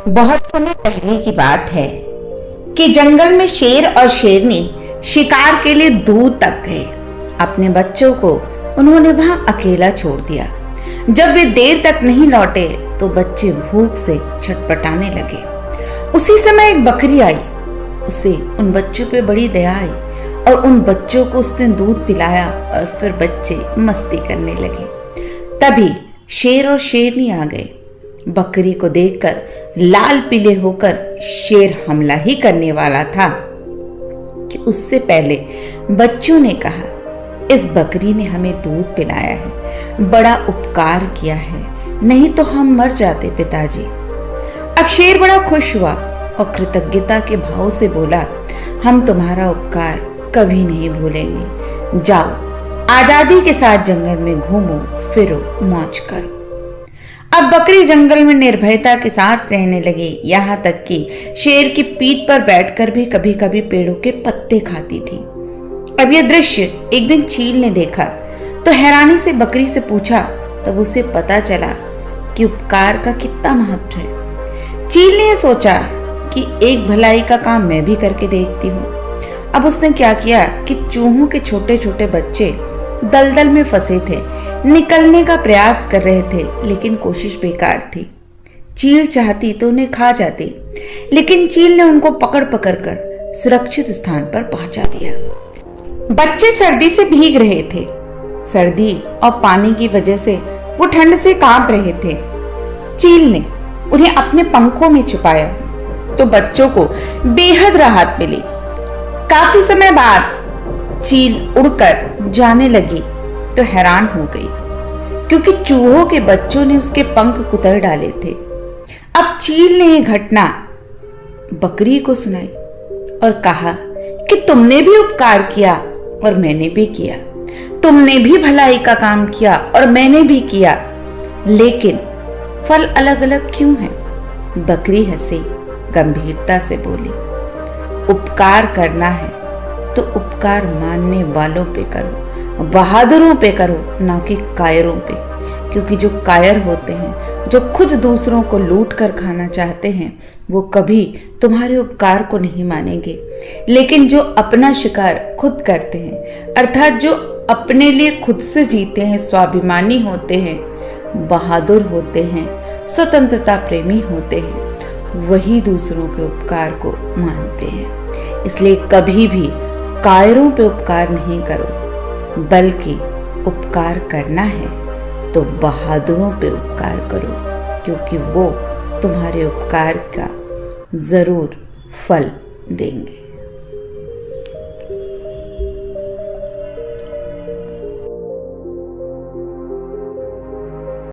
बहुत समय पहले की बात है कि जंगल में शेर और शेरनी शिकार के लिए दूर तक गए। अपने बच्चों को उन्होंने वहां अकेला छोड़ दिया। जब वे देर तक नहीं लौटे तो बच्चे भूख से छटपटाने लगे। उसी समय एक बकरी आई। उसे उन बच्चों पे बड़ी दया आई और उन बच्चों को उसने दूध पिलाया और फिर बच्चे मस्ती करने लगे। तभी शेर और शेरनी आ गए। बकरी को देखकर लाल पीले होकर शेर हमला ही करने वाला था कि उससे पहले बच्चों ने कहा, इस बकरी ने हमें दूध पिलाया है, बड़ा उपकार किया है, नहीं तो हम मर जाते पिताजी। अब शेर बड़ा खुश हुआ और कृतज्ञता के भाव से बोला, हम तुम्हारा उपकार कभी नहीं भूलेंगे। जाओ, आजादी के साथ जंगल में घूमो फिरो, मौज करो। अब बकरी जंगल में निर्भयता के साथ रहने लगी, यहाँ तक कि शेर की पीठ पर बैठकर भी कभी कभी पेड़ों के पत्ते खाती थी। अब यह दृश्य एक दिन चील ने देखा तो हैरानी से बकरी से पूछा। तब उसे पता चला कि उपकार का कितना महत्व है। चील ने यह सोचा कि एक भलाई का काम मैं भी करके देखती हूँ। अब उसने क्या किया कि चूहों के छोटे छोटे बच्चे दलदल में फंसे थे, निकलने का प्रयास कर रहे थे, लेकिन कोशिश बेकार थी। चील चाहती तो उन्हें खा जाती, लेकिन चील ने उनको पकड़ पकड़ कर सुरक्षित स्थान पर पहुंचा दिया। बच्चे सर्दी से भीग रहे थे। सर्दी और पानी की वजह से वो ठंड से कांप रहे थे। चील ने उन्हें अपने पंखों में छुपाया तो बच्चों को बेहद राहत मिली। काफी समय बाद चील उड़कर जाने लगी तो हैरान हो गई, क्योंकि चूहों के बच्चों ने उसके पंख कुतर डाले थे। अब चील ने यह घटना बकरी को सुनाई और कहा कि तुमने भी उपकार किया और मैंने भी किया, तुमने भी भलाई का काम किया और मैंने भी किया, लेकिन फल अलग अलग क्यों है? बकरी हंसी, गंभीरता से बोली, उपकार करना है तो उपकार मानने वालों पे करो, बहादुरों पे करो, ना कि कायरों पे। क्योंकि जो कायर होते हैं, जो खुद दूसरों को लूट कर खाना चाहते हैं, वो कभी तुम्हारे उपकार को नहीं मानेंगे। लेकिन जो अपना शिकार खुद करते हैं, अर्थात जो अपने लिए खुद से जीते हैं, स्वाभिमानी होते हैं, बहादुर होते हैं, स्वतंत्रता प्रेमी होते हैं, वही दूसरों के उपकार को मानते हैं। इसलिए कभी भी कायरों पे उपकार नहीं करो, बल्कि उपकार करना है तो बहादुरों पे उपकार करो, क्योंकि वो तुम्हारे उपकार का जरूर फल देंगे।